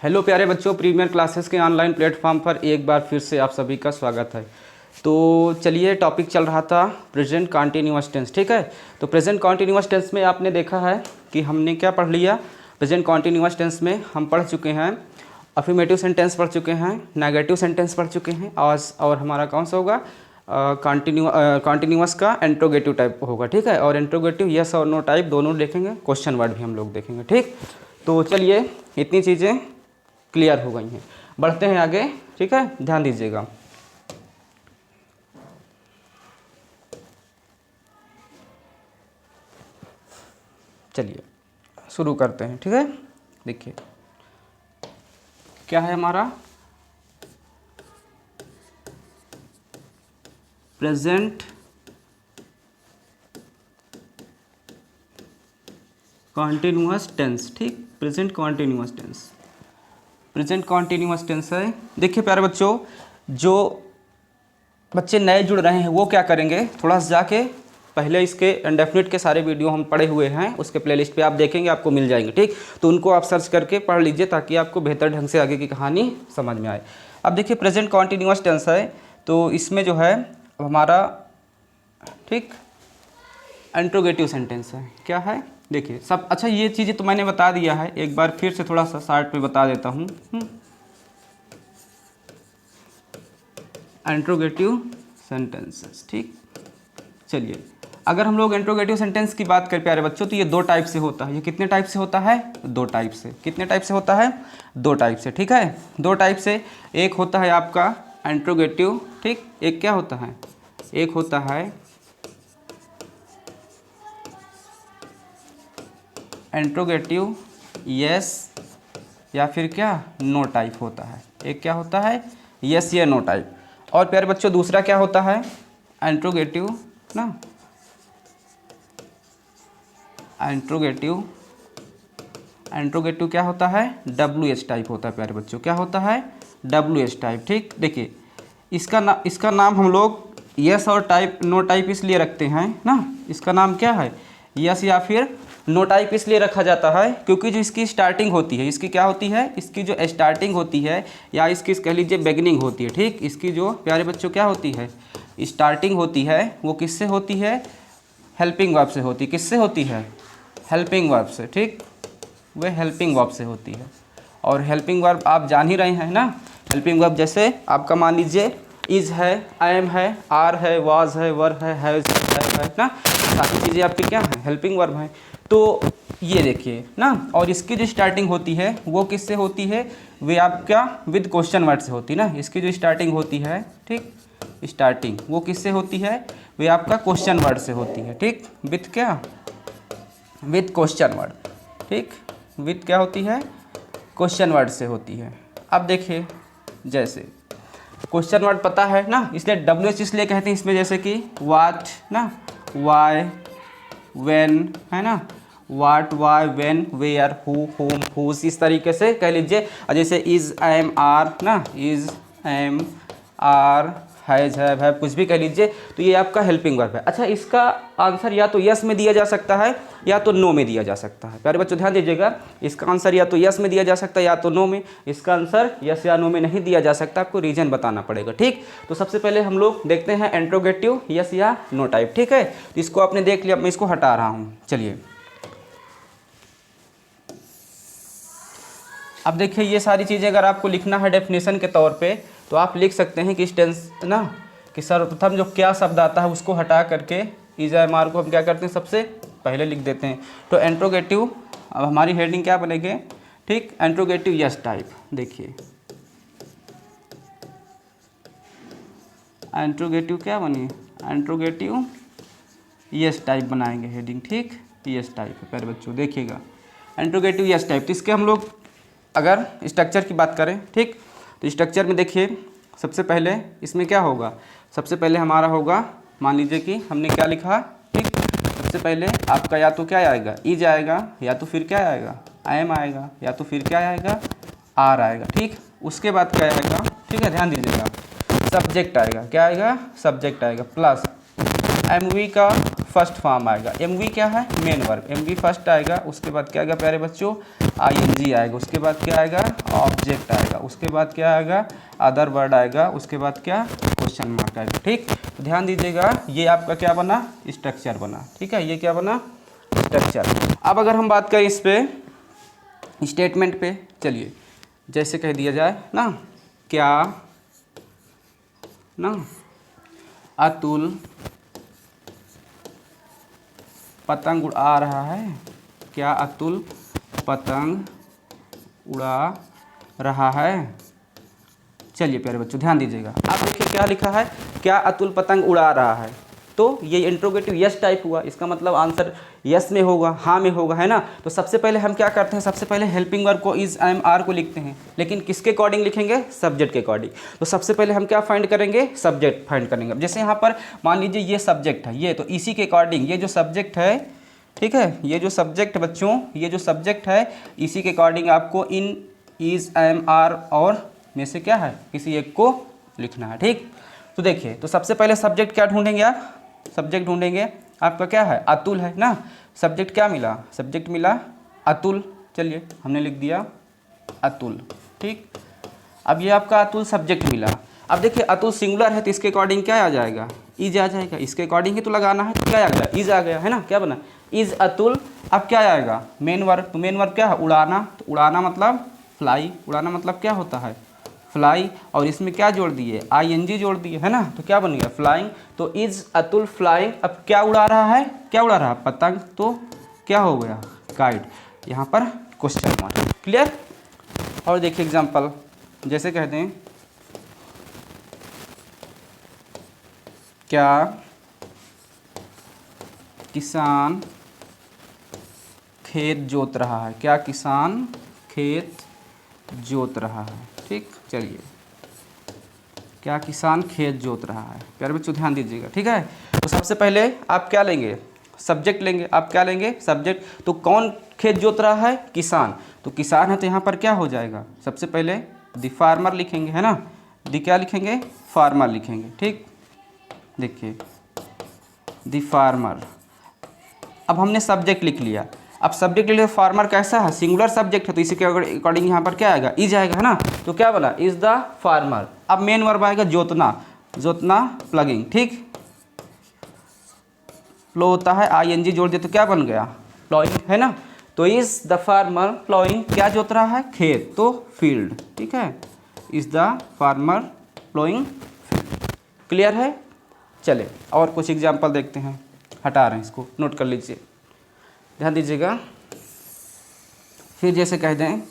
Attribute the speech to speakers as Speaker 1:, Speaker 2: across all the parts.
Speaker 1: Hello प्यारे बच्चों, premiere classes के ऑनलाइन प्लेटफॉर्म पर एक बार फिर से आप सभी का स्वागत है। तो चलिए, टॉपिक चल रहा था प्रेजेंट कॉन्टिन्यूअस टेंस। ठीक है, तो प्रेजेंट कॉन्टिन्यूअस टेंस में आपने देखा है कि हमने क्या पढ़ लिया। प्रेजेंट कॉन्टिन्यूअस टेंस में हम पढ़ चुके हैं अफर्मेटिव सेंटेंस पढ़ चुके हैं, नेगेटिव सेंटेंस पढ़ चुके हैं, और हमारा कौन सा होगा कॉन्टिन्यूअस का इंट्रोगेटिव टाइप होगा। ठीक है, और इंट्रोगेटिव यस और नो टाइप दोनों देखेंगे, क्वेश्चन वर्ड भी हम लोग देखेंगे। ठीक, तो चलिए, इतनी चीज़ें क्लियर हो गई हैं, बढ़ते हैं आगे। ठीक है, ध्यान दीजिएगा। चलिए शुरू करते हैं। ठीक है, देखिए क्या है हमारा प्रेजेंट कॉन्टिन्यूअस टेंस। ठीक, present continuous tense, present continuous tense है। देखिए प्यारे बच्चों, जो बच्चे नए जुड़ रहे हैं वो क्या करेंगे, थोड़ा सा जाके पहले इसके इंडेफिनिट के सारे वीडियो हम पढ़े हुए हैं, उसके प्लेलिस्ट पे आप देखेंगे, आपको मिल जाएंगे। ठीक, तो उनको आप सर्च करके पढ़ लीजिए ताकि आपको बेहतर ढंग से आगे की कहानी समझ में आए। अब देखिए प्रेजेंट कॉन्टिन्यूअस टेंस है, तो इसमें जो है हमारा ठीक इंट्रोगेटिव सेंटेंस है। क्या है देखिए सब, अच्छा ये चीज़ें तो मैंने बता दिया है, एक बार फिर से थोड़ा सा शार्ट में बता देता हूँ। Interrogative sentences. ठीक, चलिए, अगर हम लोग इंट्रोगेटिव सेंटेंस की बात करें प्यारे बच्चों, तो ये दो टाइप से होता है। ये कितने टाइप से होता है? दो टाइप से। कितने टाइप से होता है? दो टाइप से। ठीक है, दो टाइप से। एक होता है आपका इंट्रोगेटिव, ठीक, एक क्या होता है, एक होता है इंट्रोगेटिव यस या फिर क्या नो टाइप होता है। एक क्या होता है, यस या नो टाइप। और प्यारे बच्चों दूसरा क्या होता है, इंट्रोगेटिव ना, इंट्रोगेटिव क्या होता है, डब्ल्यू एच टाइप होता है। प्यारे बच्चों क्या होता है, डब्ल्यू एच टाइप। ठीक, देखिए इसका नाम हम लोग यस और टाइप नो टाइप इसलिए रखते हैं ना, इसका नाम क्या है, यस या फिर नो टाइप इसलिए रखा जाता है क्योंकि जो इसकी स्टार्टिंग होती है, इसकी क्या होती है, इसकी जो स्टार्टिंग होती है या इसकी कह लीजिए बिगिनिंग होती है। ठीक, इसकी जो प्यारे बच्चों क्या होती है, स्टार्टिंग होती है, वो किससे होती है, हेल्पिंग वर्ब से होती है। किससे होती है, हेल्पिंग वर्ब से। ठीक, वह हेल्पिंग वर्ब से होती है। और हेल्पिंग वर्ब आप जान ही रहे हैं ना, हेल्पिंग वर्ब जैसे आपका मान लीजिए इज़ है, आई एम है, आर है, वाज है, वर है, हैज़ है ना, सारी चीज़ें आपकी क्या हैं, हेल्पिंग वर्ब हैं। तो ये देखिए ना, और इसकी जो स्टार्टिंग होती है वो किससे होती है, वे आपका विद क्वेश्चन वर्ड से होती है ना। इसकी जो स्टार्टिंग होती है, ठीक, स्टार्टिंग वो किससे होती है, वे आपका क्वेश्चन वर्ड से होती है। ठीक, विथ क्या, विथ क्वेश्चन वर्ड। ठीक, विथ क्या होती है, क्वेश्चन वर्ड से होती है। अब देखिए जैसे क्वेश्चन वर्ड पता है ना, इसलिए डब्ल्यू एच इसलिए कहते हैं इसमें, जैसे कि वाट ना, वाई, व्हेन है ना, what, why, when, where, who, whom, whose, इस तरीके से कह लीजिए। जैसे इज़, एम, आर ना, is, am, are, has, have, कुछ भी कह लीजिए, तो ये आपका हेल्पिंग वर्ब है। अच्छा, इसका आंसर या तो यस में दिया जा सकता है या तो नो में दिया जा सकता है। प्यारे बच्चों ध्यान दीजिएगा, इसका आंसर या तो यस में दिया जा सकता है या तो नो में। इसका आंसर यस या नो में नहीं दिया जा सकता, आपको रीजन बताना पड़ेगा। ठीक, तो सबसे पहले हम लोग देखते हैं इंट्रोगेटिव यस या नो टाइप। ठीक है, तो इसको आपने देख लिया, मैं इसको हटा रहा हूँ। चलिए, अब देखिए ये सारी चीज़ें अगर आपको लिखना है डेफिनेशन के तौर पे, तो आप लिख सकते हैं कि इस टेंस ना कि सर्वप्रथम जो क्या शब्द आता है उसको हटा करके इज एम आर को हम क्या करते हैं, सबसे पहले लिख देते हैं। तो इंट्रोगेटिव, अब हमारी हेडिंग क्या बनेगी, ठीक, इंट्रोगेटिव यस टाइप। देखिए इंट्रोगेटिव क्या बनी, इंट्रोगेटिव यस टाइप बनाएंगे हेडिंग। ठीक, यस टाइप है प्यारे बच्चों, देखिएगा इंट्रोगेटिव यस टाइप। तो इसके हम लोग अगर स्ट्रक्चर की बात करें, ठीक, तो स्ट्रक्चर में देखिए सबसे पहले इसमें क्या होगा, सबसे पहले हमारा होगा, मान लीजिए कि हमने क्या लिखा, ठीक, सबसे पहले आपका या तो क्या आएगा, इज आएगा, या तो फिर क्या आएगा, आई एम आएगा, या तो फिर क्या आएगा, आर आएगा। ठीक, उसके बाद क्या आएगा, ठीक है, ध्यान दीजिएगा, सब्जेक्ट आएगा। क्या आएगा, सब्जेक्ट आएगा, प्लस एम वी का फर्स्ट फॉर्म आएगा। एम वी क्या है, main verb, M V first आएगा। उसके बाद क्या आएगा प्यारे बच्चों, आई एन जी आएगा। उसके बाद क्या आएगा, ऑब्जेक्ट आएगा, उसके बाद क्या आएगा, अदर वर्ड आएगा, उसके बाद क्या, क्वेश्चन मार्क आएगा। ठीक, तो ध्यान दीजिएगा, ये आपका क्या बना, स्ट्रक्चर बना। ठीक है, ये क्या बना, स्ट्रक्चर। अब अगर हम बात करें इस पे स्टेटमेंट पे, चलिए जैसे कह दिया जाए ना, क्या ना अतुल पतंग उड़ा रहा है, क्या अतुल पतंग उड़ा रहा है। चलिए प्यारे बच्चों ध्यान दीजिएगा, आप देखिए क्या लिखा है, क्या अतुल पतंग उड़ा रहा है, तो ये इंट्रोगेटिव यस टाइप हुआ, इसका मतलब आंसर यस में होगा, हाँ में होगा, है ना। तो सबसे पहले हम क्या करते हैं, सबसे पहले हेल्पिंग वर्ब को इज, एम, आर को लिखते हैं, लेकिन किसके अकॉर्डिंग लिखेंगे, सब्जेक्ट के अकॉर्डिंग। तो सबसे पहले हम क्या फाइंड करेंगे, सब्जेक्ट फाइंड करेंगे। जैसे यहाँ पर मान लीजिए ये सब्जेक्ट है, ये तो इसी के अकॉर्डिंग ये जो सब्जेक्ट है, ठीक है, ये जो सब्जेक्ट बच्चों, ये जो सब्जेक्ट है इसी के अकॉर्डिंग आपको इन, इज, एम, आर और में से क्या है, किसी एक को लिखना है। ठीक, तो देखिए, तो सबसे पहले सब्जेक्ट क्या ढूंढेंगे आप, सब्जेक्ट ढूंढेंगे, आपका क्या है, अतुल है ना, सब्जेक्ट क्या मिला, सब्जेक्ट मिला अतुल, चलिए हमने लिख दिया अतुल। ठीक, अब ये आपका अतुल सब्जेक्ट मिला। अब देखिए अतुल सिंगुलर है तो इसके अकॉर्डिंग क्या आ जाएगा, इज आ जाएगा, इसके अकॉर्डिंग ही तो लगाना है, तो क्या आ गया, इज आ गया, है ना, क्या बना, इज अतुल। अब क्या आएगा, मेन वर्ब, तो मेन वर्ब क्या है, उड़ाना, तो उड़ाना मतलब फ्लाई, उड़ाना मतलब क्या होता है, फ्लाई, और इसमें क्या जोड़ दिए, ING जोड़ दिए, है ना, तो क्या बन गया, फ्लाइंग। तो इज अतुल फ्लाइंग, अब क्या उड़ा रहा है, क्या उड़ा रहा है, पतंग, तो क्या हो गया, काइट, यहाँ पर क्वेश्चन मार्क। क्लियर। और देखिए एग्जांपल, जैसे कहते हैं, क्या किसान खेत जोत रहा है, क्या किसान खेत जोत रहा है। ठीक, चलिए, क्या किसान खेत जोत रहा है, प्यारे बच्चों ध्यान दीजिएगा। ठीक है, तो सबसे पहले आप क्या लेंगे, सब्जेक्ट लेंगे, आप क्या लेंगे, सब्जेक्ट। तो कौन खेत जोत रहा है, किसान, तो किसान है तो यहाँ पर क्या हो जाएगा, सबसे पहले द फार्मर लिखेंगे, है ना, द क्या लिखेंगे, फार्मर लिखेंगे। ठीक, देखिए द फार्मर, अब हमने सब्जेक्ट लिख लिया। अब सब्जेक्ट ले लिया, फार्मर कैसा है, सिंगुलर सब्जेक्ट है, तो इसी के अकॉर्डिंग यहाँ पर क्या आएगा, इज आएगा, है ना, तो क्या बना, इज द फार्मर। अब मेन वर्ब आएगा जोतना, जोतना प्लगिंग। ठीक, फ्लो होता है, ING जोड़ दिया तो क्या बन गया, प्लॉइंग, है ना, तो इज द फार्मर प्लॉइंग, क्या जोत रहा है, खेत, तो फील्ड। ठीक है, is the farmer ploughing field. Clear है। चले और कुछ एग्जाम्पल देखते हैं, हटा रहे हैं इसको, नोट कर लीजिए, ध्यान दीजिएगा। फिर जैसे कह दें,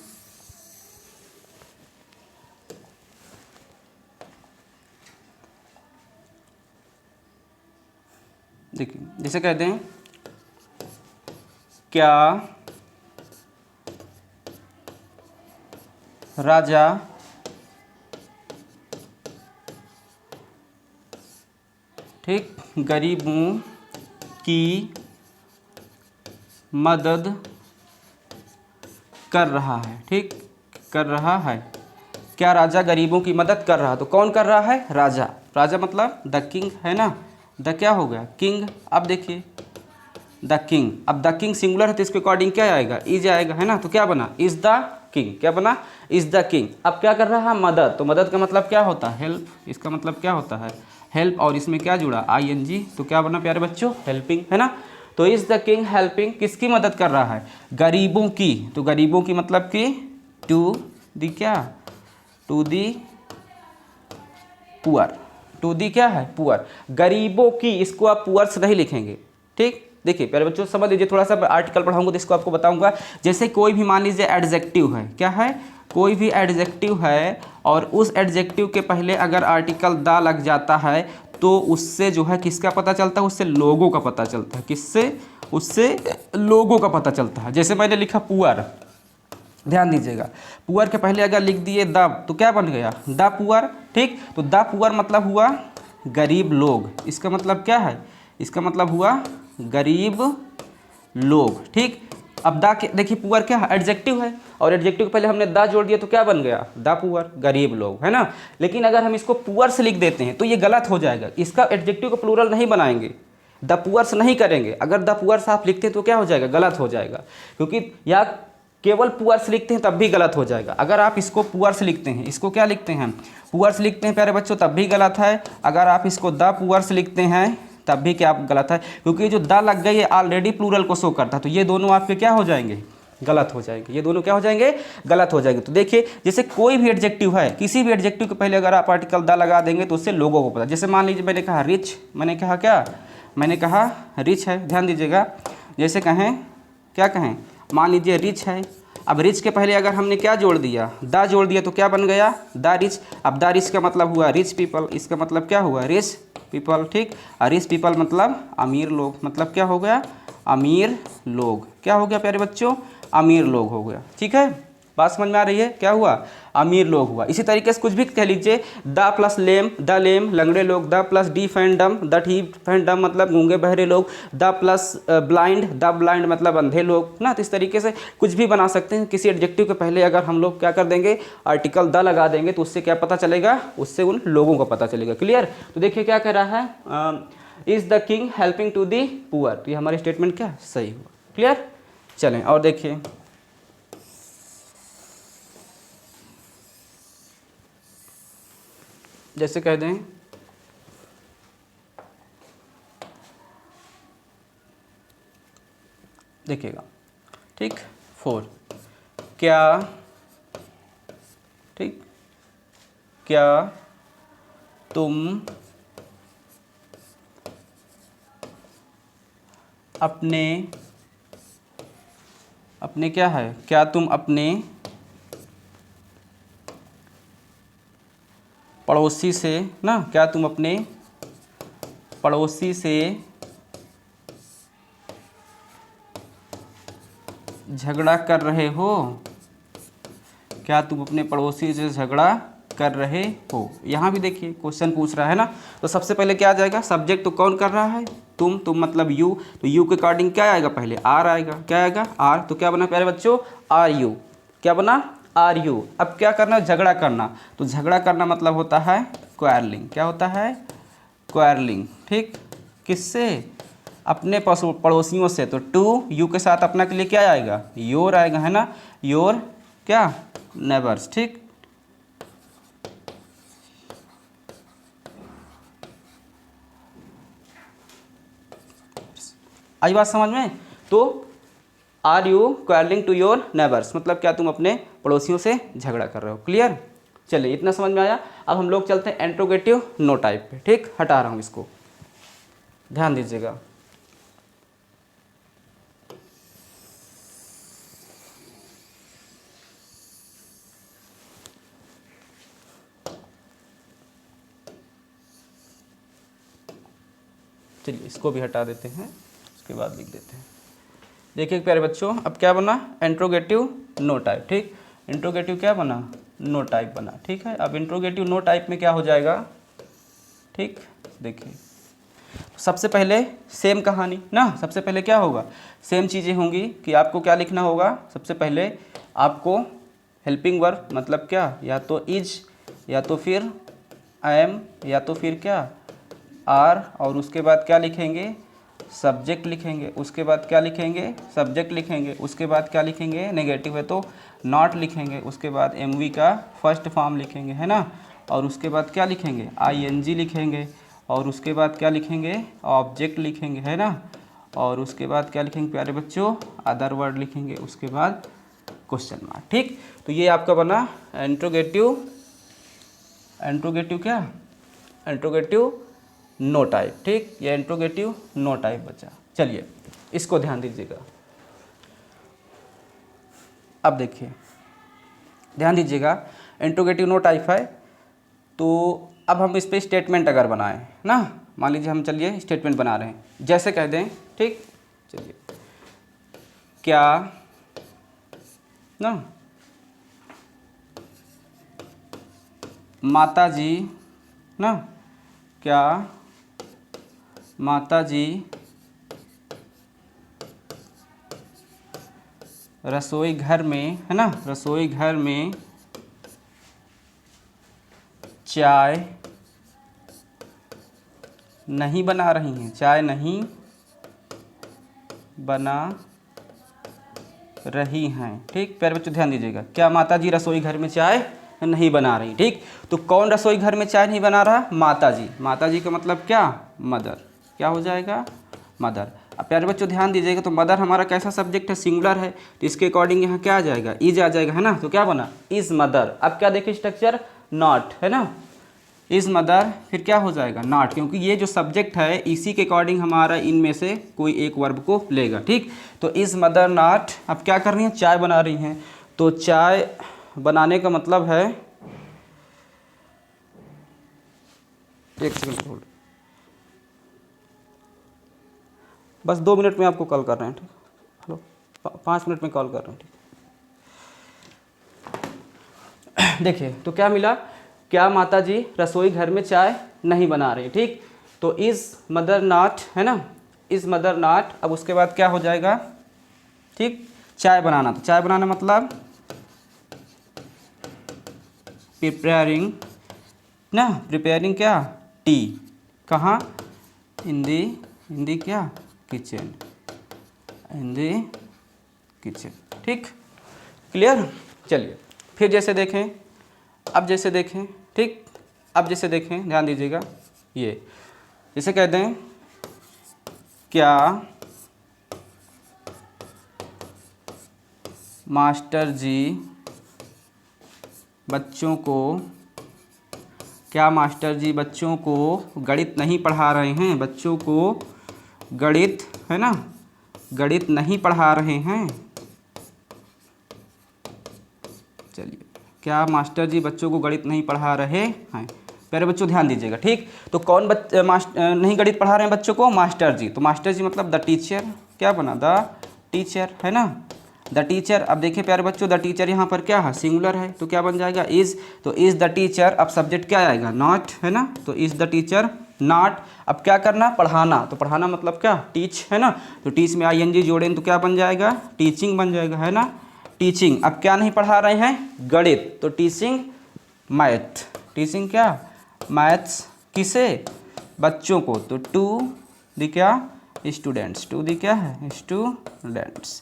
Speaker 1: देखिए जैसे कह दें, क्या राजा ठीक गरीबों की मदद कर रहा है। ठीक, कर रहा है, क्या राजा गरीबों की मदद कर रहा है, तो कौन कर रहा है, राजा, राजा मतलब द किंग, है ना, द क्या हो गया, किंग। अब देखिए द किंग, अब द किंग सिंगुलर है तो इसके अकॉर्डिंग क्या आएगा, इज आएगा, है ना, तो क्या बना, इज द किंग, क्या बना, इज द किंग। अब क्या कर रहा है, मदद, तो मदद का मतलब क्या होता है, हेल्प, इसका मतलब क्या होता है, हेल्प, और इसमें क्या जुड़ा, ING, तो क्या बना प्यारे बच्चों, हेल्पिंग, है ना। तो इज द किंग हेल्पिंग, किसकी मदद कर रहा है, गरीबों की, तो गरीबों की मतलब कि टू दी क्या, to the poor, to the क्या है, पुअर, गरीबों की, इसको आप पुअर्स नहीं लिखेंगे। ठीक, देखिए प्यारे बच्चों समझ लीजिए, थोड़ा सा आर्टिकल पढ़ाऊंगा तो इसको आपको बताऊंगा। जैसे कोई भी मान लीजिए एडजेक्टिव है, क्या है, कोई भी एडजेक्टिव है और उस एडजेक्टिव के पहले अगर आर्टिकल द लग जाता है तो उससे जो है किसका पता चलता है, उससे लोगों का पता चलता है, किससे, उससे लोगों का पता चलता है। जैसे मैंने लिखा पुअर, ध्यान दीजिएगा, पुअर के पहले अगर लिख दिए द, तो क्या बन गया, द पुअर। ठीक, तो द पुअर मतलब हुआ गरीब लोग, इसका मतलब क्या है, इसका मतलब हुआ गरीब लोग। ठीक, अब द देखिए पुअर क्या है, एडजेक्टिव है, और एडजेक्टिव के पहले हमने द जोड़ दिया तो क्या बन गया, द पुअर, गरीब लोग, है ना। लेकिन अगर हम इसको पुअर से लिख देते हैं तो ये गलत हो जाएगा, इसका एडजेक्टिव को प्लूरल नहीं बनाएंगे, द पुअर्स नहीं करेंगे। अगर द पुअर्स आप लिखते हैं तो क्या हो जाएगा, गलत हो जाएगा, क्योंकि या केवल पुअर्स लिखते हैं तब भी गलत हो जाएगा। अगर आप इसको पुअर्स लिखते हैं, इसको क्या लिखते हैं, पुअर्स लिखते हैं प्यारे बच्चों, तब भी गलत है। अगर आप इसको द पुअर्स लिखते हैं तब भी क्या गलत है, क्योंकि जो द लग गई है ऑलरेडी प्लूरल को शो करता है, तो ये दोनों आपके क्या हो जाएंगे, गलत हो जाएंगे। ये दोनों क्या हो जाएंगे, गलत हो जाएंगे। तो देखिए जैसे कोई भी एडजेक्टिव है, किसी भी एडजेक्टिव के पहले अगर आप आर्टिकल द लगा देंगे तो उससे लोगों को पता। जैसे मान लीजिए मैंने कहा रिच, मैंने कहा क्या, मैंने कहा रिच है, ध्यान दीजिएगा। जैसे कहें, क्या कहें, मान लीजिए रिच है, अब रिच के पहले अगर हमने क्या जोड़ दिया, द जोड़ दिया, तो क्या बन गया, द रिच। अब द रिच का मतलब हुआ रिच पीपल, इसका मतलब क्या हुआ, रिच पीपल, ठीक। और रिच पीपल मतलब अमीर लोग, मतलब क्या हो गया, अमीर लोग। क्या हो गया प्यारे बच्चों, अमीर लोग हो गया, ठीक है। बात समझ में आ रही है, क्या हुआ, अमीर लोग हुआ। इसी तरीके से कुछ भी कह लीजिए, द प्लस लेम, द लेम लंगड़े लोग, द प्लस डी फैन डम, द डी फैन डम मतलब गूंगे बहरे लोग, the plus blind, the blind मतलब अंधे लोग ना। तो इस तरीके से कुछ भी बना सकते हैं। किसी एडजेक्टिव के पहले अगर हम लोग क्या कर देंगे, आर्टिकल द लगा देंगे, तो उससे क्या पता चलेगा, उससे उन लोगों को पता चलेगा। क्लियर। तो देखिए क्या कह रहा है, is the king helping to the poor, तो ये हमारी स्टेटमेंट क्या सही हुआ। क्लियर। चलें और देखिए, जैसे कह दें, देखिएगा, ठीक, 4, क्या, ठीक, क्या तुम अपने, अपने क्या है, क्या तुम अपने पड़ोसी से ना, क्या तुम अपने पड़ोसी से झगड़ा कर रहे हो, क्या तुम अपने पड़ोसी से झगड़ा कर रहे हो। यहाँ भी देखिए क्वेश्चन पूछ रहा है ना, तो सबसे पहले क्या आ जाएगा, सब्जेक्ट तो कौन कर रहा है, तुम मतलब यू, तो यू के अकॉर्डिंग क्या आएगा, पहले आर आएगा, क्या आएगा, आर। तो क्या बना प्यारे बच्चों, आर यू, क्या बना, आर यू। अब क्या करना, झगड़ा करना, तो झगड़ा करना मतलब होता है क्वारलिंग, क्या होता है, क्वारलिंग, ठीक। किससे, अपने पड़ोसियों से। तो टू यू के साथ अपना के लिए क्या आएगा, योर आएगा, है ना, योर क्या, नेबर्स, ठीक। आई बात समझ में। तो are you quarrelling to your neighbours मतलब क्या, तुम अपने पड़ोसियों से झगड़ा कर रहे हो। क्लियर। चलिए इतना समझ में आया। अब हम लोग चलते हैं इंट्रोगेटिव नो टाइप पे, ठीक। हटा रहा हूँ इसको, ध्यान दीजिएगा। चलिए इसको भी हटा देते हैं, उसके बाद लिख देते हैं। देखिए प्यारे बच्चों, अब क्या बना, इंट्रोगेटिव नो टाइप, ठीक। इंट्रोगेटिव क्या बना, नो टाइप बना, ठीक है। अब इंट्रोगेटिव नो टाइप में क्या हो जाएगा, ठीक। देखिए सबसे पहले सेम कहानी ना, सबसे पहले क्या होगा, सेम चीज़ें होंगी कि आपको क्या लिखना होगा। सबसे पहले आपको हेल्पिंग वर्ब मतलब क्या, या तो इज, या तो फिर एम, या तो फिर क्या आर, और उसके बाद क्या लिखेंगे, सब्जेक्ट लिखेंगे। उसके बाद क्या लिखेंगे, सब्जेक्ट लिखेंगे। उसके बाद क्या लिखेंगे, नेगेटिव है तो नॉट लिखेंगे। उसके बाद एमवी का फर्स्ट फॉर्म लिखेंगे, है ना। और उसके बाद क्या लिखेंगे, आईएनजी लिखेंगे। और उसके बाद क्या लिखेंगे, ऑब्जेक्ट लिखेंगे, है ना। और उसके बाद क्या लिखेंगे प्यारे बच्चों, अदर वर्ड लिखेंगे। उसके बाद क्वेश्चन मार्क, ठीक। तो ये आपका बना इंट्रोगेटिव, इंट्रोगेटिव क्या, इंट्रोगेटिव नो टाइप, ठीक। ये इंट्रोगेटिव नो टाइप बचा। चलिए इसको ध्यान दीजिएगा। अब देखिए ध्यान दीजिएगा, इंट्रोगेटिव नो टाइप है, तो अब हम इस पर स्टेटमेंट अगर बनाएं ना, मान लीजिए हम चलिए स्टेटमेंट बना रहे हैं, जैसे कह दें, ठीक। चलिए क्या ना माता जी ना, क्या माता जी रसोई घर में, है ना, रसोई घर में चाय नहीं बना रही हैं, चाय नहीं बना रही हैं। ठीक प्यारे बच्चों ध्यान दीजिएगा, क्या माता जी रसोई घर में चाय नहीं बना रही। ठीक, तो कौन रसोई घर में चाय नहीं बना रहा? माता जी। माता जी का मतलब क्या? मदर। क्या हो जाएगा? मदर। अब प्यारे बच्चों ध्यान दीजिएगा, तो मदर हमारा कैसा सब्जेक्ट है? सिंगुलर है, तो इसके अकॉर्डिंग यहाँ क्या आ जाएगा? इज आ जाएगा, है ना। तो क्या बना? Is mother. अब क्या देखिए स्ट्रक्चर? नॉट, है ना। इज मदर, फिर क्या हो जाएगा? नॉट, क्योंकि ये जो सब्जेक्ट है इसी के अकॉर्डिंग हमारा इनमें से कोई एक वर्ब को लेगा। ठीक, तो इज मदर नॉट। अब क्या कर रही हैं? चाय बना रही हैं। तो चाय बनाने का मतलब है, एक सेकंड होल्ड, बस 2 मिनट में आपको कॉल कर रहे हैं। ठीक, हेलो, 5 मिनट में कॉल कर रहे हैं। ठीक देखिए, तो क्या मिला? क्या माता जी रसोई घर में चाय नहीं बना रही। ठीक, तो इज मदर नॉट, है ना, इज मदर नॉट। अब उसके बाद क्या हो जाएगा? ठीक, चाय बनाना, तो चाय बनाना मतलब प्रिपेयरिंग ना, प्रिपेयरिंग क्या? टी। कहाँ? इन दी क्या? किचन, इन दी किचन। ठीक, क्लियर। चलिए फिर जैसे देखें, अब जैसे देखें, ठीक, अब जैसे देखें, ध्यान दीजिएगा, ये जैसे कह दें, क्या मास्टर जी बच्चों को, क्या मास्टर जी बच्चों को गणित नहीं पढ़ा रहे हैं? बच्चों को गणित, है ना, गणित नहीं पढ़ा रहे हैं। चलिए, क्या मास्टर जी बच्चों को गणित नहीं पढ़ा रहे हैं? प्यारे बच्चों ध्यान दीजिएगा। ठीक, तो कौन नहीं गणित पढ़ा रहे हैं बच्चों को? मास्टर जी। तो मास्टर जी मतलब द टीचर। क्या बना? द टीचर, है ना, द टीचर। अब देखिए प्यारे बच्चों, द टीचर यहाँ पर क्या है? सिंगुलर है, तो क्या बन जाएगा? इज। तो इज द टीचर। अब सब्जेक्ट क्या आएगा? नॉट, है ना, तो इज द टीचर नॉट। अब क्या करना? पढ़ाना। तो पढ़ाना मतलब क्या? टीच, है ना, तो टीच में ING जोड़ें तो क्या बन जाएगा? टीचिंग बन जाएगा, है ना, टीचिंग। अब क्या नहीं पढ़ा रहे हैं? गणित, तो टीचिंग मैथ। टीचिंग क्या? मैथ्स। किसे? बच्चों को, तो टू दी क्या? स्टूडेंट्स। टू दी क्या है? स्टूडेंट्स।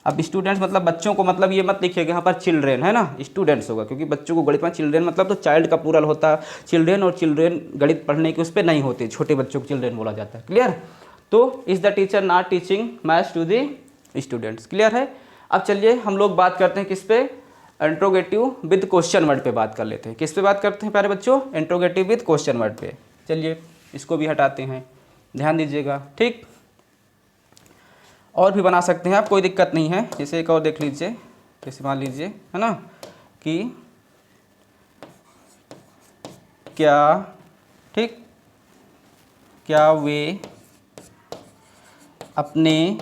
Speaker 1: अब स्टूडेंट्स मतलब बच्चों को, मतलब ये मत लिखिएगा यहाँ पर चिल्ड्रेन, है ना, स्टूडेंट्स होगा, क्योंकि बच्चों को गणित में चिल्ड्रेन मतलब तो चाइल्ड का प्लूरल होता है चिल्ड्रेन, और चिल्ड्रेन गणित पढ़ने के उस पर नहीं होते, छोटे बच्चों को चिल्ड्रेन बोला जाता है। क्लियर। तो is the teacher not teaching maths to the students. Clear है। अब चलिए हम लोग बात करते हैं किस पे? इंट्रोगेटिव विद क्वेश्चन वर्ड पे बात कर लेते हैं। किस पे बात करते हैं प्यारे बच्चों? इंट्रोगेटिव विद क्वेश्चन वर्ड पे। चलिए इसको भी हटाते हैं, ध्यान दीजिएगा। ठीक, और भी बना सकते हैं आप, कोई दिक्कत नहीं है। जैसे एक और देख लीजिए, जैसे मान लीजिए, है ना, कि क्या, ठीक, क्या वे अपने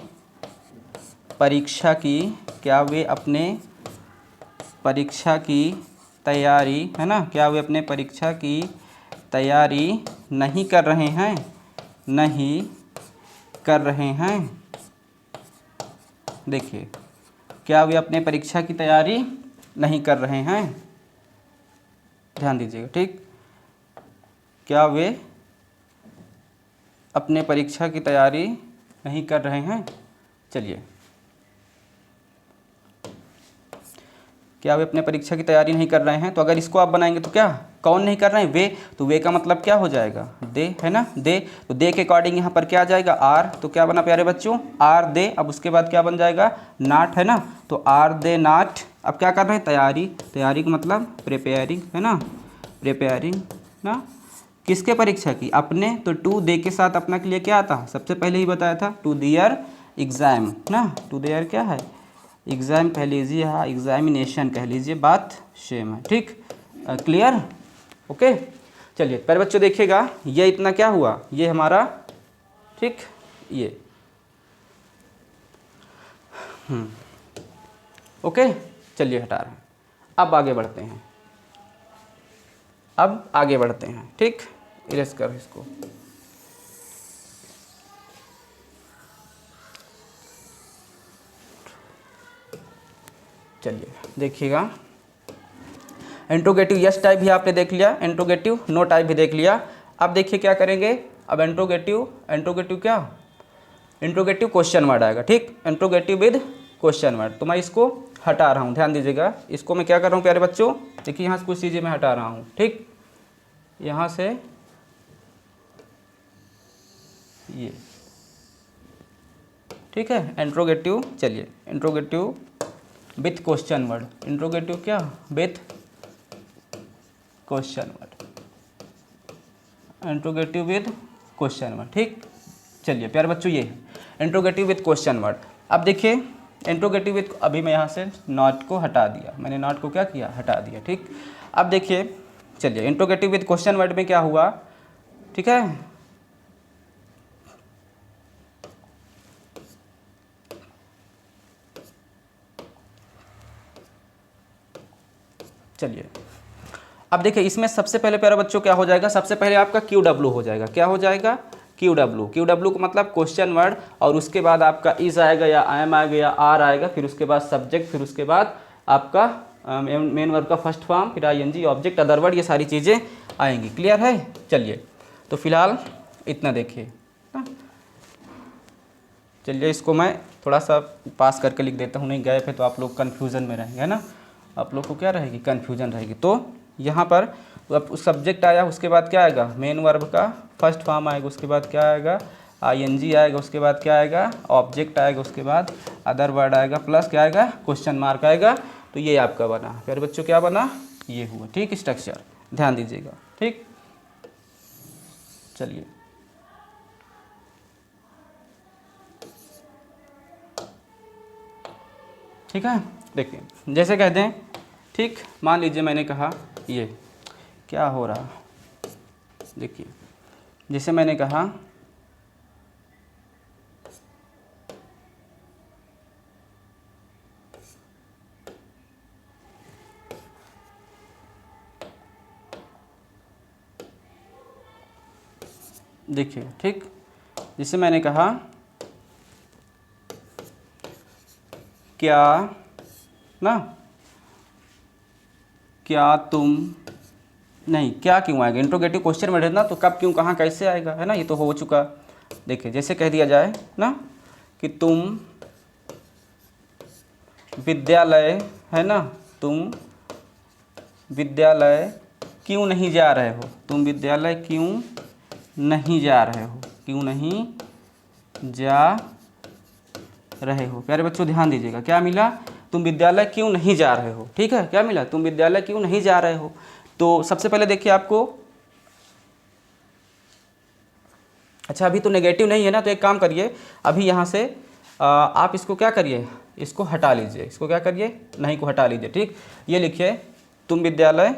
Speaker 1: परीक्षा की, क्या वे अपने परीक्षा की तैयारी, है ना, क्या वे अपने परीक्षा की तैयारी नहीं कर रहे हैं? नहीं कर रहे हैं। देखिए, क्या वे अपने परीक्षा की तैयारी नहीं कर रहे हैं? ध्यान दीजिएगा। ठीक, क्या वे अपने परीक्षा की तैयारी नहीं कर रहे हैं? चलिए, क्या वे अपने परीक्षा की तैयारी नहीं कर रहे हैं, तो अगर इसको आप बनाएंगे तो क्या, कौन नहीं कर रहे हैं? वे। तो वे का मतलब क्या हो जाएगा? दे, है ना, दे। तो दे के अकॉर्डिंग यहाँ पर क्या आ जाएगा? आर। तो क्या बना प्यारे बच्चों? Are they. अब उसके बाद क्या बन जाएगा? नॉट, है ना, तो आर दे नॉट। अब क्या कर रहे हैं? तैयारी। तैयारी का मतलब प्रिपेयरिंग, है ना, प्रिपेयरिंग ना, किसके परीक्षा की? अपने। तो टू दे के साथ अपना के लिए क्या आता? सबसे पहले ही बताया था, टू देयर एग्ज़ाम ना, टू देयर क्या है? एग्ज़ाम कह लीजिए, हाँ एग्जामिनेशन कह लीजिए, बात सेम है। ठीक, क्लियर। ओके, चलिए पहले बच्चों देखिएगा, ये इतना क्या हुआ? ये हमारा, ठीक, ये ओके, चलिए हटा रहे हैं। अब आगे बढ़ते हैं, अब आगे बढ़ते हैं। ठीक, इरेज कर इसको। चलिए देखिएगा, इंट्रोगेटिव यस टाइप भी आपने देख लिया, इंट्रोगेटिव नो टाइप भी देख लिया। अब देखिए क्या करेंगे, अब इंट्रोगेटिव क्या, इंट्रोगेटिव क्वेश्चन वर्ड आएगा। ठीक, इंट्रोगेटिव विद क्वेश्चन वर्ड। तो मैं इसको हटा रहा हूँ, ध्यान दीजिएगा। इसको मैं क्या कर रहा हूँ प्यारे बच्चों, देखिए यहाँ से कुछ चीज़ें मैं हटा रहा हूँ, ठीक। यहाँ से ये, ठीक है, इंट्रोगेटिव। चलिए, interrogative with question word. Interrogative क्या, with question word, interrogative with question word, ठीक। चलिए प्यारे बच्चों, ये इंट्रोगेटिव विद क्वेश्चन वर्ड। अब देखिए इंट्रोगेटिव विद, अभी मैं यहाँ से नॉट को हटा दिया, मैंने नॉट को क्या किया, हटा दिया, ठीक। अब देखिए, चलिए इंट्रोगेटिव विद क्वेश्चन वर्ड में क्या हुआ, ठीक है। चलिए अब देखिए, इसमें सबसे पहले प्यारे बच्चों क्या हो जाएगा, सबसे पहले आपका QW हो जाएगा। क्या हो जाएगा, QW का मतलब क्वेश्चन वर्ड, और उसके बाद आपका इज आएगा या आई एम आएगा या आर आएगा, फिर उसके बाद सब्जेक्ट, फिर उसके बाद आपका मेन वर्ब का फर्स्ट फॉर्म, फिर ING, ऑब्जेक्ट, अदर वर्ड, ये सारी चीज़ें आएंगी। क्लियर है। चलिए तो फिलहाल इतना देखिए, चलिए इसको मैं थोड़ा सा पास करके लिख देता हूँ, नहीं गए थे तो आप लोग कन्फ्यूज़न में रहेंगे, है ना, आप लोग को क्या रहेगी, कन्फ्यूजन रहेगी। तो यहाँ पर अब सब्जेक्ट आया, उसके बाद क्या आएगा, मेन वर्ब का फर्स्ट फॉर्म आएगा, उसके बाद क्या आएगा, ING आएगा, उसके बाद क्या आएगा, ऑब्जेक्ट आएगा, उसके बाद अदर वर्ड आएगा, प्लस क्या आएगा, क्वेश्चन मार्क आएगा। तो ये आपका बना, फिर बच्चों क्या बना, ये हुआ, ठीक, स्ट्रक्चर, ध्यान दीजिएगा, ठीक। चलिए ठीक है, देखिए जैसे कहते हैं, ठीक, मान लीजिए मैंने कहा ये क्या हो रहा, देखिए जैसे मैंने कहा देखिए, ठीक, जैसे मैंने कहा क्या ना, क्या तुम, नहीं क्या क्यों आएगा, इंट्रोगेटिव क्वेश्चन वर्ड है ना, तो कब क्यों कहाँ कैसे आएगा, है ना, ये तो हो चुका। देखिए जैसे कह दिया जाए ना कि तुम विद्यालय, है ना, तुम विद्यालय क्यों नहीं जा रहे हो, तुम विद्यालय क्यों नहीं जा रहे हो, क्यों नहीं जा रहे हो। प्यारे बच्चों ध्यान दीजिएगा, क्या मिला, तुम विद्यालय क्यों नहीं जा रहे हो, ठीक है, क्या मिला, तुम विद्यालय क्यों नहीं जा रहे हो। तो सबसे पहले देखिए आपको, अच्छा अभी तो नेगेटिव नहीं है ना, तो एक काम करिए, अभी यहाँ से आप इसको क्या करिए, इसको हटा लीजिए, इसको क्या करिए, नहीं को हटा लीजिए, ठीक। ये लिखिए, तुम विद्यालय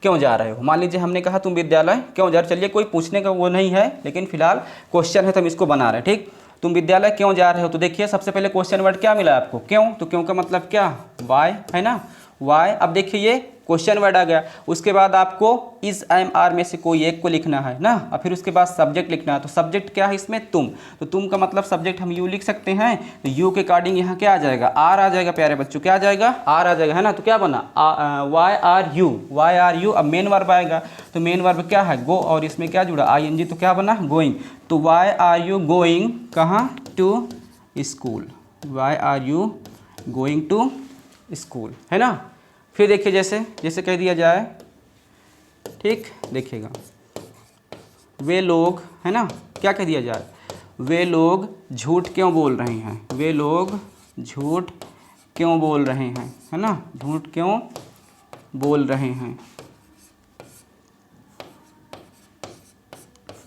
Speaker 1: क्यों जा रहे हो। मान लीजिए हमने कहा तुम विद्यालय क्यों जा रहे हो, चलिए कोई पूछने का वो नहीं है, लेकिन फिलहाल क्वेश्चन है तो हम इसको बना रहे हैं, ठीक। तुम विद्यालय क्यों जा रहे हो, तो देखिए सबसे पहले क्वेश्चन वर्ड क्या मिला आपको, क्यों, तो क्यों का मतलब क्या, वाई, है ना, वाई। अब देखिए ये क्वेश्चन वर्ड आ गया, उसके बाद आपको इज, आई एम, आर में से कोई एक को लिखना है ना, और फिर उसके बाद सब्जेक्ट लिखना है। तो सब्जेक्ट क्या है इसमें, तुम, तो तुम का मतलब सब्जेक्ट हम यू लिख सकते हैं, तो यू के अकॉर्डिंग यहाँ क्या आ जाएगा, आर आ जाएगा। प्यारे बच्चों क्या आ जाएगा, आर आ जाएगा, है ना, तो क्या बना, why are you, why are you. अब मेन वर्ब आएगा, तो मेन वर्ब क्या है, गो, और इसमें क्या जुड़ा, ING, तो क्या बना, गोइंग। तो वाई आर यू गोइंग कहाँ, to school, why are you going to school, है ना। फिर देखिए जैसे जैसे कह दिया जाए, ठीक, देखिएगा, वे लोग, है ना, क्या कह दिया जाए, वे लोग झूठ क्यों बोल रहे हैं, वे लोग झूठ क्यों बोल रहे हैं, है ना, झूठ क्यों बोल रहे हैं।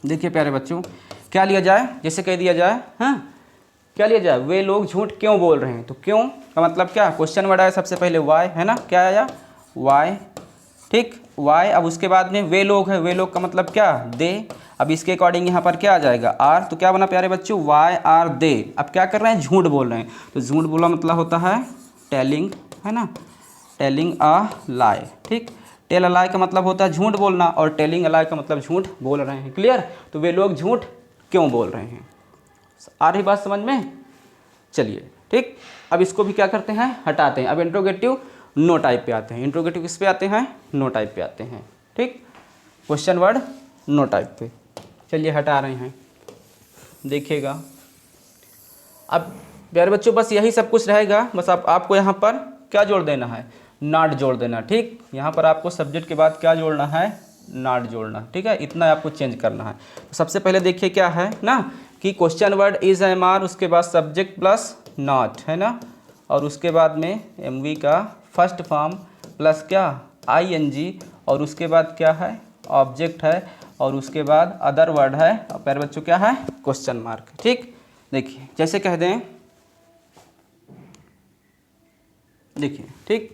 Speaker 1: देखिए प्यारे बच्चों, क्या लिया जाए, जैसे कह दिया जाए, हाँ क्या लिया जाए, वे लोग झूठ क्यों बोल रहे हैं। तो क्यों का मतलब क्या, क्वेश्चन वर्ड आया सबसे पहले, वाई, है ना, क्या आया, वाई, ठीक, वाई। अब उसके बाद में वे लोग है, वे लोग का मतलब क्या, दे। अब इसके अकॉर्डिंग यहाँ पर क्या आ जाएगा, आर, तो क्या बना प्यारे बच्चों, वाई आर दे। अब क्या कर रहे हैं, झूठ बोल रहे हैं, तो झूठ बोला मतलब होता है टेलिंग, है ना, टेलिंग अ लाई, ठीक। टेल अ लाई का मतलब होता है झूठ बोलना, और टेलिंग अ लाई का मतलब झूठ बोल रहे हैं। क्लियर, तो वे लोग झूठ क्यों बोल रहे हैं, आ रही बात समझ में। चलिए ठीक, अब इसको भी क्या करते हैं, हटाते हैं। अब इंट्रोगेटिव नो टाइप पे आते हैं। इंट्रोगेटिव किस पे आते हैं, नो टाइप पे आते हैं, ठीक, क्वेश्चन वर्ड नो टाइप पे। चलिए हटा रहे हैं, देखिएगा। अब प्यारे बच्चों बस यही सब कुछ रहेगा, बस आपको यहाँ पर क्या जोड़ देना है, नॉट जोड़ देना। ठीक, यहाँ पर आपको सब्जेक्ट के बाद क्या जोड़ना है, नॉट जोड़ना। ठीक है, इतना आपको चेंज करना है। तो सबसे पहले देखिए क्या है ना कि question word is am are, उसके बाद सब्जेक्ट प्लस नॉट है ना, और उसके बाद में एम वी का फर्स्ट फॉर्म प्लस क्या आई एन जी, और उसके बाद क्या है ऑब्जेक्ट है, और उसके बाद अदर वर्ड है, और प्यारे बच्चों क्या है क्वेश्चन मार्क। ठीक, देखिए जैसे कह दें, देखिए ठीक,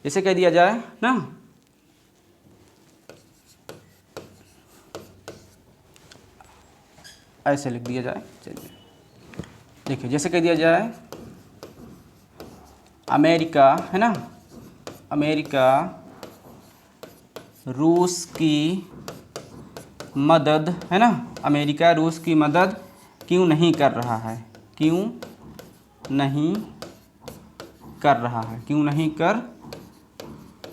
Speaker 1: जैसे कह दिया जाए ना, ऐसे लिख दिया जाए। चलिए देखिए जैसे कह दिया जाए अमेरिका है ना, अमेरिका रूस की मदद है ना, अमेरिका रूस की मदद क्यों नहीं कर रहा है, क्यों नहीं कर रहा है, क्यों नहीं कर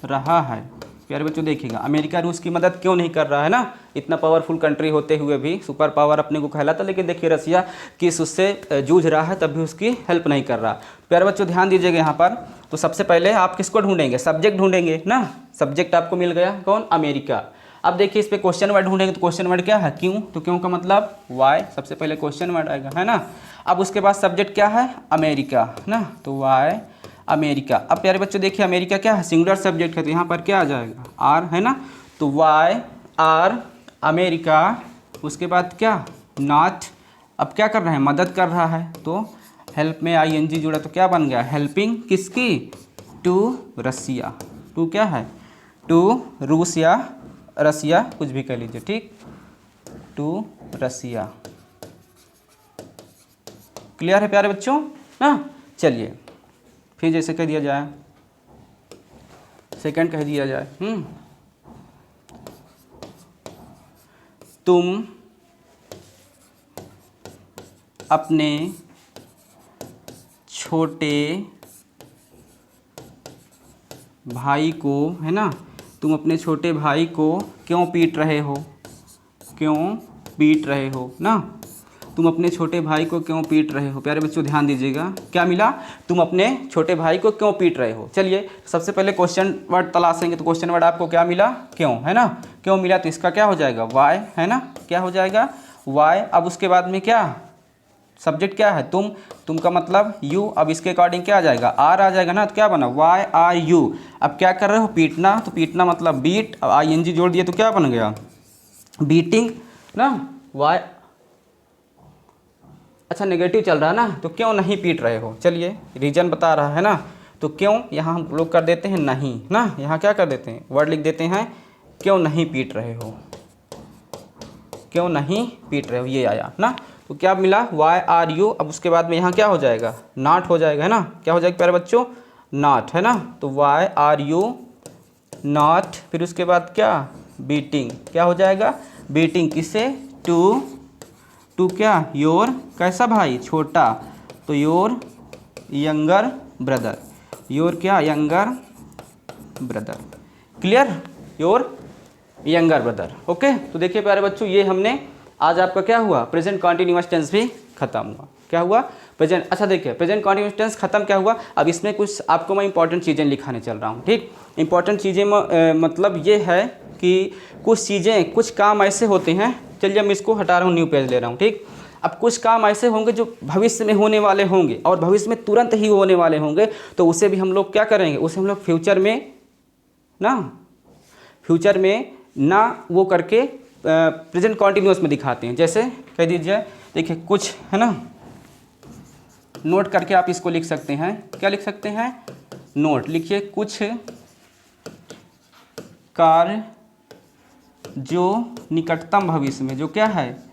Speaker 1: रहा है। प्यारे बच्चों देखिएगा, अमेरिका रूस की मदद क्यों नहीं कर रहा है ना, इतना पावरफुल कंट्री होते हुए भी, सुपर पावर अपने को कहलाता, लेकिन देखिए रसिया किस उससे जूझ रहा है, तब भी उसकी हेल्प नहीं कर रहा। प्यारे बच्चों ध्यान दीजिएगा यहाँ पर, तो सबसे पहले आप किसको ढूंढेंगे, सब्जेक्ट ढूंढेंगे ना, सब्जेक्ट आपको मिल गया कौन, अमेरिका। अब देखिए इस पर क्वेश्चन वर्ड ढूंढेंगे, तो क्वेश्चन वर्ड क्या है, क्यों, तो क्यों का मतलब वाई, सबसे पहले क्वेश्चन वर्ड आएगा है ना। अब उसके बाद सब्जेक्ट क्या है, अमेरिका ना, तो वाई अमेरिका। अब प्यारे बच्चों देखिए अमेरिका क्या है, सिंगुलर सब्जेक्ट है, तो यहाँ पर क्या आ जाएगा आर है ना, तो वाई आर अमेरिका, उसके बाद क्या नॉट। अब क्या कर रहा है, मदद कर रहा है, तो हेल्प में आई एन जी जुड़ा, तो क्या बन गया हेल्पिंग किसकी, टू रसिया, टू क्या है टू रूस या रसिया, कुछ भी कह लीजिए। ठीक, टू रसिया। क्लियर है प्यारे बच्चों ना। चलिए फिर जैसे कह दिया जाए, सेकंड कह दिया जाए, तुम अपने छोटे भाई को है ना, तुम अपने छोटे भाई को क्यों पीट रहे हो, क्यों पीट रहे हो ना, तुम अपने छोटे भाई को क्यों पीट रहे हो। प्यारे बच्चों ध्यान दीजिएगा, क्या मिला, तुम अपने छोटे भाई को क्यों पीट रहे हो। चलिए सबसे पहले क्वेश्चन वर्ड तलाशेंगे, तो क्वेश्चन वर्ड आपको क्या मिला, क्यों है ना, क्यों मिला, तो इसका क्या हो जाएगा वाई है ना, क्या हो जाएगा वाई। अब उसके बाद में क्या सब्जेक्ट क्या है, तुम का मतलब यू, अब इसके अकॉर्डिंग क्या आ जाएगा आर आ जाएगा ना, तो क्या बना वाई आर यू। अब क्या कर रहे हो, पीटना, तो पीटना मतलब बीट, अब आई एन जी जोड़ दिए तो क्या बन गया बीटिंग ना, वाई। अच्छा नेगेटिव चल रहा है ना, तो क्यों नहीं पीट रहे हो, चलिए रीजन बता रहा है ना, तो क्यों यहाँ हम लोग कर देते हैं नहीं ना, यहाँ क्या कर देते हैं वर्ड लिख देते हैं क्यों नहीं पीट रहे हो, क्यों नहीं पीट रहे हो, ये आया ना, तो क्या मिला वाई आर यू। अब उसके बाद में यहाँ क्या हो जाएगा नॉट हो जाएगा है ना, क्या हो जाएगा प्यारे बच्चों नॉट है ना, तो वाई आर यू नॉट, फिर उसके बाद क्या बीटिंग, क्या हो जाएगा बीटिंग किसे, टू क्या योर कैसा भाई छोटा, तो योर यंगर ब्रदर, योर क्या younger brother. Clear, your younger brother. Okay, तो देखिए प्यारे बच्चों ये हमने आज आपका क्या हुआ प्रेजेंट कॉन्टिन्यूअस टेंस भी खत्म हुआ, क्या हुआ प्रेजेंट। अच्छा देखिए प्रेजेंट कॉन्टिन्यूअस टेंस खत्म क्या हुआ, अब इसमें कुछ आपको मैं इंपॉर्टेंट चीज़ें लिखाने चल रहा हूँ। ठीक, इंपॉर्टेंट चीज़ें मतलब ये है कि कुछ चीज़ें कुछ काम ऐसे होते हैं, चलिए मैं इसको हटा रहा हूँ न्यू पेज ले रहा हूँ। ठीक, अब कुछ काम ऐसे होंगे जो भविष्य में होने वाले होंगे और भविष्य में तुरंत ही होने वाले होंगे, तो उसे भी हम लोग क्या करेंगे, उसे हम लोग फ्यूचर में ना वो करके प्रेजेंट कॉन्टिन्यूअस में दिखाते हैं। जैसे कह दीजिए देखिए कुछ है ना, नोट करके आप इसको लिख सकते हैं, क्या लिख सकते हैं नोट लिखिए, कुछ कार्य जो निकटतम भविष्य में, जो क्या है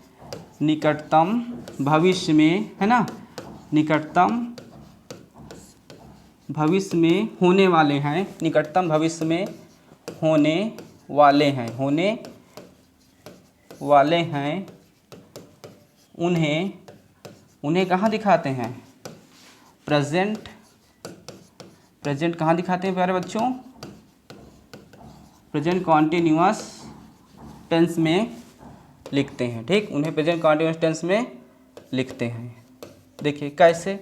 Speaker 1: निकटतम भविष्य में है ना, निकटतम भविष्य में होने वाले हैं, निकटतम भविष्य में होने वाले हैं, उन्हें कहाँ दिखाते हैं प्रेजेंट कहाँ दिखाते हैं प्यारे बच्चों, प्रेजेंट कॉन्टिन्यूअस टेंस में लिखते हैं। ठीक, उन्हें प्रेजेंट कॉन्टिन्यूअस टेंस में लिखते हैं। देखिए कैसे,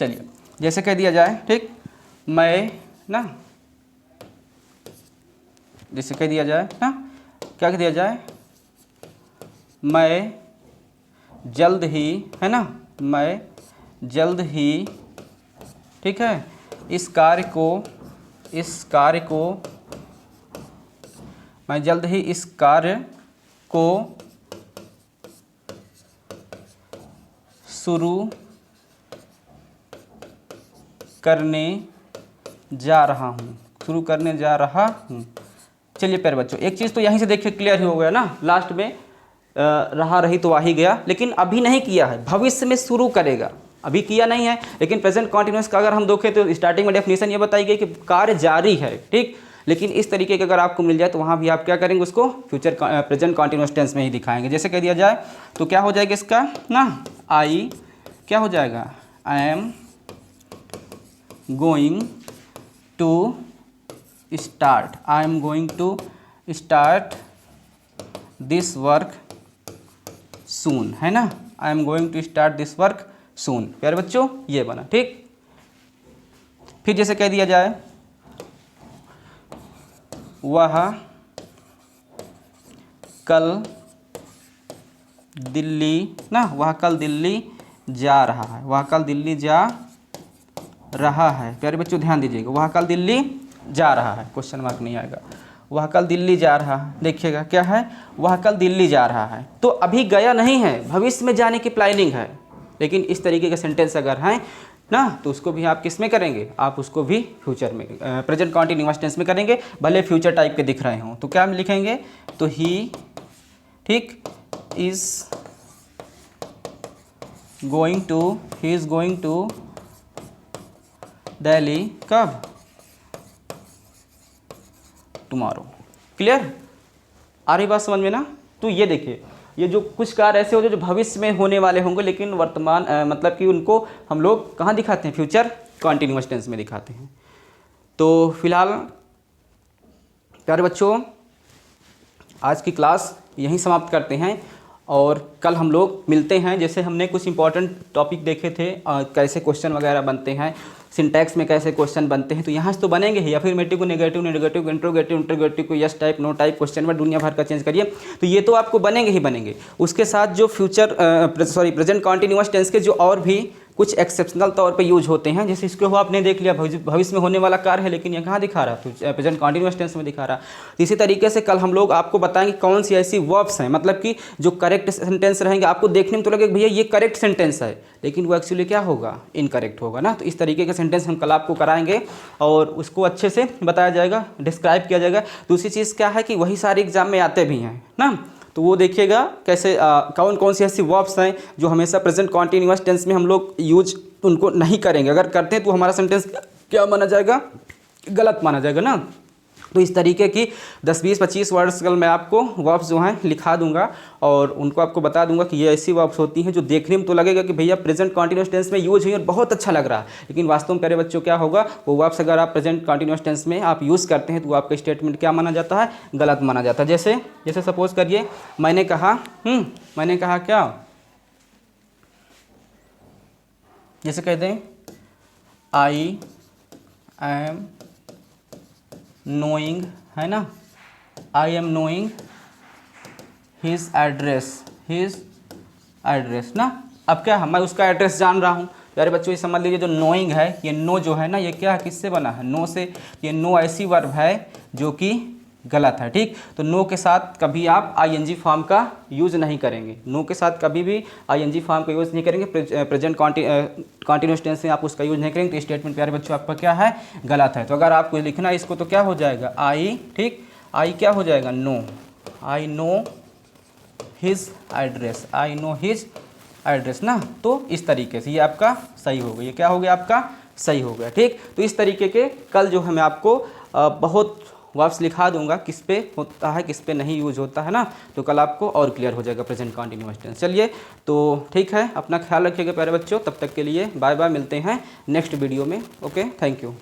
Speaker 1: चलिए जैसे कह दिया जाए, ठीक, मैं ना, जैसे कह दिया जाए ना, क्या कह दिया जाए, मैं जल्द ही, है ना, मैं जल्द ही, ठीक है, इस कार्य को मैं जल्द ही इस कार्य को शुरू करने जा रहा हूँ। चलिए प्यारे बच्चों, एक चीज़ तो यहीं से देखिए क्लियर ही हो गया ना, लास्ट में रहा रही तो आ ही गया, लेकिन अभी नहीं किया है, भविष्य में शुरू करेगा, अभी किया नहीं है। लेकिन प्रेजेंट कॉन्टिन्यूअस का अगर हम देखें तो स्टार्टिंग में डेफिनेशन ये बताई गई कि कार्य जारी है, ठीक, लेकिन इस तरीके के अगर आपको मिल जाए तो वहाँ भी आप क्या करेंगे, उसको फ्यूचर प्रेजेंट कॉन्टिन्यूअस टेंस में ही दिखाएंगे। जैसे कह दिया जाए तो क्या हो जाएगा इसका ना, आई क्या हो जाएगा, I am going to start this work soon, है ना, I am going to start this work soon. प्यारे बच्चों ये बना, ठीक। फिर जैसे कह दिया जाए वह कल दिल्ली ना, वह कल दिल्ली जा रहा है, वह कल दिल्ली जा रहा है। प्यारे बच्चों ध्यान दीजिएगा, वह कल दिल्ली जा रहा है, क्वेश्चन मार्क नहीं आएगा, वह कल दिल्ली जा रहा है। देखिएगा क्या है, वह कल दिल्ली जा रहा है, तो अभी गया नहीं है, भविष्य में जाने की प्लानिंग है। लेकिन इस तरीके के सेंटेंस अगर हैं ना, तो उसको भी आप किस में करेंगे, आप उसको भी फ्यूचर में प्रेजेंट कॉन्टिन्यूअस टेंस में करेंगे, भले फ्यूचर टाइप के दिख रहे हों। तो क्या लिखेंगे, तो ही, ठीक, इज़ गोइंग टू दिल्ली कब, टुमारो। क्लियर, आ रही बात समझ में ना। तो ये देखिए, ये जो कुछ कार्य ऐसे होते हैं जो भविष्य में होने वाले होंगे, लेकिन वर्तमान मतलब कि उनको हम लोग कहाँ दिखाते हैं, फ्यूचर कॉन्टिन्यूअस टेंस में दिखाते हैं। तो फिलहाल प्यारे बच्चों आज की क्लास यहीं समाप्त करते हैं, और कल हम लोग मिलते हैं। जैसे हमने कुछ इंपॉर्टेंट टॉपिक देखे थे, कैसे क्वेश्चन वगैरह बनते हैं, सिंटैक्स में कैसे क्वेश्चन बनते हैं, तो यहाँ से तो बनेंगे ही। अफर्मेटिव को नेगेटिव, नेगेटिव को इंट्रोगेटिव, इंट्रोगेटिव को yes type, no type, question में दुनिया भर का चेंज करिए, तो ये तो आपको बनेंगे ही बनेंगे। उसके साथ जो प्रेजेंट कॉन्टिन्यूअस टेंस के जो और भी कुछ एक्सेप्शनल तौर पे यूज होते हैं, जैसे इसको आपने देख लिया भविष्य में होने वाला कार्य है, लेकिन ये कहाँ दिखा रहा है, प्रेजेंट कॉन्टिन्यूअस टेंस में दिखा रहा। तो इसी तरीके से कल हम लोग आपको बताएंगे कौन सी ऐसी वर्ब्स हैं, मतलब कि जो करेक्ट सेंटेंस रहेंगे, आपको देखने में तो लगेगा भैया ये करेक्ट सेंटेंस है, लेकिन वो एक्चुअली क्या होगा, इनकरेक्ट होगा ना। तो इस तरीके के सेंटेंस हम कल आपको कराएंगे और उसको अच्छे से बताया जाएगा, डिस्क्राइब किया जाएगा। दूसरी चीज़ क्या है कि वही सारे एग्जाम में आते भी हैं ना, तो वो देखिएगा कैसे कौन कौन सी ऐसी वर्ब्स हैं जो हमेशा प्रेजेंट कॉन्टिन्यूअस टेंस में हम लोग यूज उनको नहीं करेंगे, अगर करते हैं तो हमारा सेंटेंस क्या माना जाएगा, गलत माना जाएगा ना। तो इस तरीके की 10, 20, 25 वर्ड्स कल मैं आपको वर्ब्स जो हैं लिखा दूंगा, और उनको आपको बता दूंगा कि ये ऐसी वर्ब्स होती हैं जो देखने में तो लगेगा कि भैया प्रेजेंट कॉन्टिन्यूअस टेंस में यूज हुई और बहुत अच्छा लग रहा है, लेकिन वास्तव में प्यारे बच्चों क्या होगा, वो वर्ब्स अगर आप प्रेजेंट कॉन्टिन्यूअस टेंस में आप यूज़ करते हैं तो आपका स्टेटमेंट क्या माना जाता है, गलत माना जाता है। जैसे सपोज करिए मैंने कहा क्या, जैसे कहते हैं आई एम नोइंग, है ना, I am knowing his address ना। अब क्या है, मैं उसका एड्रेस जान रहा हूँ। प्यारे बच्चों ये समझ लीजिए, जो नोइंग है, ये नो जो है ना, ये क्या है, किससे बना है, नो से। ये नो ऐसी वर्ब है जो कि गलत है, ठीक। तो नो के साथ कभी आप आईएनजी फॉर्म का यूज़ नहीं करेंगे, नो के साथ कभी भी आईएनजी फॉर्म का यूज़ नहीं करेंगे, प्रेजेंट कॉन्टिन्यूअस टेंस में आप उसका यूज़ नहीं करेंगे, तो स्टेटमेंट प्यारे बच्चों आपका क्या है, गलत है। तो अगर आपको लिखना है इसको तो क्या हो जाएगा, आई, ठीक, आई क्या हो जाएगा, know, I know his address ना। तो इस तरीके से ये आपका सही हो गया, ये क्या हो गया, आपका सही हो गया, ठीक। तो इस तरीके के कल जो है मैं आपको बहुत वर्ब्स लिखा दूंगा, किस पे होता है किस पे नहीं यूज होता है ना, तो कल आपको और क्लियर हो जाएगा प्रेजेंट कॉन्टिन्यूअस टेंस। चलिए तो ठीक है, अपना ख्याल रखिएगा प्यारे बच्चों, तब तक के लिए बाय बाय, मिलते हैं नेक्स्ट वीडियो में। Okay, thank you.